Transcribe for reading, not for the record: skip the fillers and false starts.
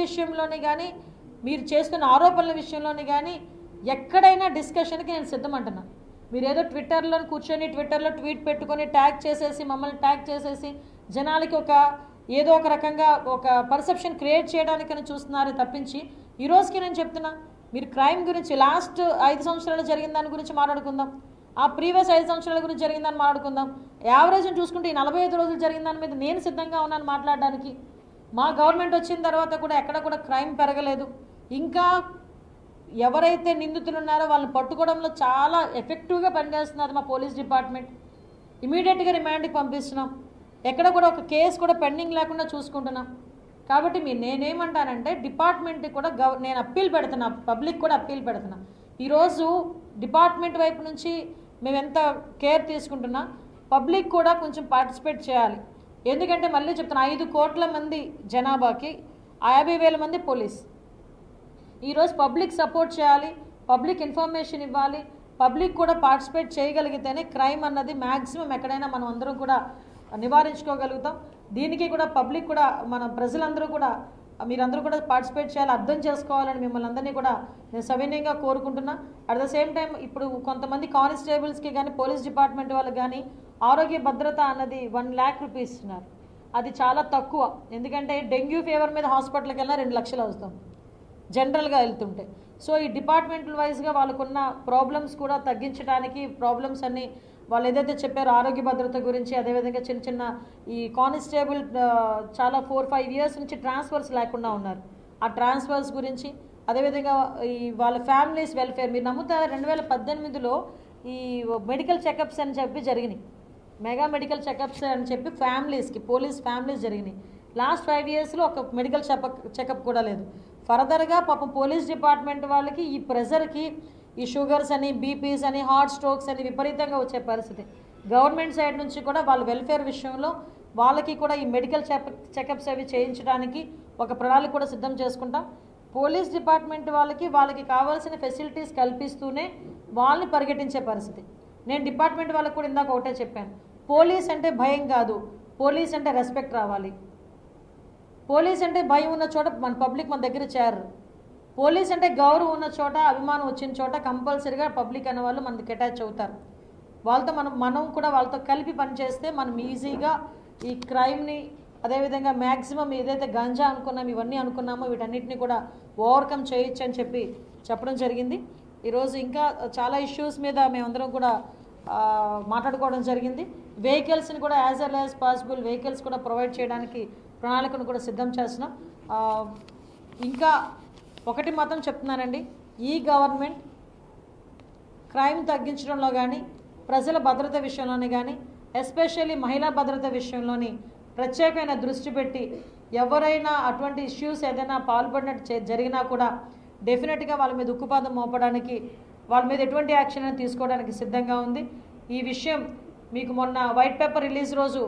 విషయంలోనే కానీ మీరు చేస్తున్న ఆరోపణల విషయంలోనే కానీ ఎక్కడైనా డిస్కషన్కి నేను సిద్ధమంటున్నా. మీరు ఏదో ట్విట్టర్లో కూర్చొని ట్విట్టర్లో ట్వీట్ పెట్టుకొని ట్యాగ్ చేసేసి మమ్మల్ని ట్యాగ్ చేసేసి జనాలకి ఏదో ఒక రకంగా ఒక పర్సెప్షన్ క్రియేట్ చేయడానికని చూస్తున్నారు తప్పించి ఈ రోజుకి నేను చెప్తున్నా, మీరు క్రైమ్ గురించి లాస్ట్ 5 సంవత్సరాలు జరిగిన దాని గురించి మాట్లాడుకుందాం, ఆ ప్రీవియస్ 5 సంవత్సరాల గురించి జరిగిందని మాట్లాడుకుందాం. యావరేజ్ని చూసుకుంటే ఈ 45 రోజులు జరిగిన దాని మీద నేను సిద్ధంగా ఉన్నాను మాట్లాడడానికి. మా గవర్నమెంట్ వచ్చిన తర్వాత కూడా ఎక్కడ కూడా క్రైమ్ పెరగలేదు. ఇంకా ఎవరైతే నిందితులు ఉన్నారో వాళ్ళని పట్టుకోవడంలో చాలా ఎఫెక్టివ్గా పనిచేస్తున్నారు మా పోలీస్ డిపార్ట్మెంట్. ఇమీడియట్గా రిమాండ్కి పంపిస్తున్నాం. ఎక్కడ కూడా ఒక కేసు కూడా పెండింగ్ లేకుండా చూసుకుంటున్నాం. కాబట్టి నేనేమంటానంటే డిపార్ట్మెంట్కి కూడా నేను అప్పీల్ పెడుతున్నా, పబ్లిక్ కూడా అప్పీల్ పెడుతున్నా. ఈరోజు డిపార్ట్మెంట్ వైపు నుంచి మేము ఎంత కేర్ తీసుకుంటున్నా, పబ్లిక్ కూడా కొంచెం పార్టిసిపేట్ చేయాలి. ఎందుకంటే మళ్ళీ చెప్తున్నా, 5 కోట్ల మంది జనాభాకి 50,000 మంది పోలీస్. ఈరోజు పబ్లిక్ సపోర్ట్ చేయాలి, పబ్లిక్ ఇన్ఫర్మేషన్ ఇవ్వాలి, పబ్లిక్ కూడా పార్టిసిపేట్ చేయగలిగితేనే క్రైమ్ అన్నది మ్యాక్సిమం ఎక్కడైనా మనం అందరం కూడా నివారించుకోగలుగుతాం. దీనికి కూడా పబ్లిక్ కూడా మన ప్రజలందరూ కూడా మీరందరూ కూడా పార్టిసిపేట్ చేయాలి, అర్థం చేసుకోవాలని మిమ్మల్ని అందరినీ కూడా నేను సవినయంగా కోరుకుంటున్నా. అట్ ద సేమ్ టైం ఇప్పుడు కొంతమంది కానిస్టేబుల్స్కి కానీ పోలీస్ డిపార్ట్మెంట్ వాళ్ళకి కానీ ఆరోగ్య భద్రత అన్నది 1 lakh రూపీస్ ఇస్తున్నారు. అది చాలా తక్కువ. ఎందుకంటే డెంగ్యూ ఫీవర్ మీద హాస్పిటల్కి వెళ్ళినా 2 లక్షలు అవుతాం జనరల్గా వెళ్తుంటే. సో ఈ డిపార్ట్మెంటల్ వైజ్గా వాళ్ళకున్న ప్రాబ్లమ్స్ కూడా తగ్గించడానికి, ప్రాబ్లమ్స్ అన్నీ వాళ్ళు ఏదైతే చెప్పారో ఆరోగ్య భద్రత గురించి, అదేవిధంగా చిన్న చిన్న ఈ కానిస్టేబుల్ చాలా 4-5 years నుంచి ట్రాన్స్ఫర్స్ లేకుండా ఉన్నారు, ఆ ట్రాన్స్ఫర్స్ గురించి, అదేవిధంగా ఈ వాళ్ళ ఫ్యామిలీస్ వెల్ఫేర్. మీరు నమ్ముతారా 2018లో ఈ మెడికల్ చెకప్స్ అని చెప్పి జరిగినాయి, మెగా మెడికల్ చెకప్స్ అని చెప్పి ఫ్యామిలీస్కి, పోలీస్ ఫ్యామిలీస్ జరిగినాయి. లాస్ట్ 5 yearsలో ఒక మెడికల్ చెకప్ కూడా లేదు. ఫర్దర్గా పాపం పోలీస్ డిపార్ట్మెంట్ వాళ్ళకి ఈ ప్రెజర్కి ఈ షుగర్స్ అని, బీపీస్ అని, హార్ట్ స్ట్రోక్స్ అని విపరీతంగా వచ్చే పరిస్థితి. గవర్నమెంట్ సైడ్ నుంచి కూడా వాళ్ళ వెల్ఫేర్ విషయంలో వాళ్ళకి కూడా ఈ మెడికల్ చెకప్స్ అవి చేయించడానికి ఒక ప్రణాళిక కూడా సిద్ధం చేసుకుంటాం. పోలీస్ డిపార్ట్మెంట్ వాళ్ళకి కావాల్సిన ఫెసిలిటీస్ కల్పిస్తూనే వాళ్ళని పరిగెట్టించే పరిస్థితి. నేను డిపార్ట్మెంట్ వాళ్ళకి కూడా ఇందాక ఒకటే చెప్పాను, పోలీస్ అంటే భయం కాదు, పోలీస్ అంటే రెస్పెక్ట్ రావాలి. పోలీస్ అంటే భయం ఉన్న చోట మన పబ్లిక్ మన దగ్గర చేరరు. పోలీస్ అంటే గౌరవం ఉన్న చోట, అభిమానం వచ్చిన చోట కంపల్సరీగా పబ్లిక్ అనే వాళ్ళు మనకి అటాచ్ అవుతారు. వాళ్ళతో మనం కూడా వాళ్ళతో కలిపి పనిచేస్తే మనం ఈజీగా ఈ క్రైమ్ని, అదేవిధంగా మ్యాక్సిమం ఏదైతే గంజా అనుకున్నామో ఇవన్నీ అనుకున్నామో వీటన్నిటిని కూడా ఓవర్కమ్ చేయొచ్చు అని చెప్పడం జరిగింది. ఈరోజు ఇంకా చాలా ఇష్యూస్ మీద మేమందరం కూడా మాట్లాడుకోవడం జరిగింది. వెహికల్స్ని కూడా as L as possible vehicles కూడా ప్రొవైడ్ చేయడానికి ప్రణాళికను కూడా సిద్ధం చేస్తున్నాం. ఇంకా ఒకటి మాత్రం చెప్తున్నానండి, ఈ గవర్నమెంట్ క్రైమ్ తగ్గించడంలో కానీ, ప్రజల భద్రత విషయంలోని కానీ, ఎస్పెషల్లీ మహిళా భద్రత విషయంలోని ప్రత్యేకమైన దృష్టి పెట్టి ఎవరైనా అటువంటి ఇష్యూస్ ఏదైనా పాల్పడినట్టు జరిగినా కూడా డెఫినెట్గా వాళ్ళ మీద ఉక్కుపాదం మోపడానికి, వాళ్ళ మీద ఎటువంటి యాక్షన్ తీసుకోవడానికి సిద్ధంగా ఉంది. ఈ విషయం మీకు మొన్న వైట్ పేపర్ రిలీజ్ రోజు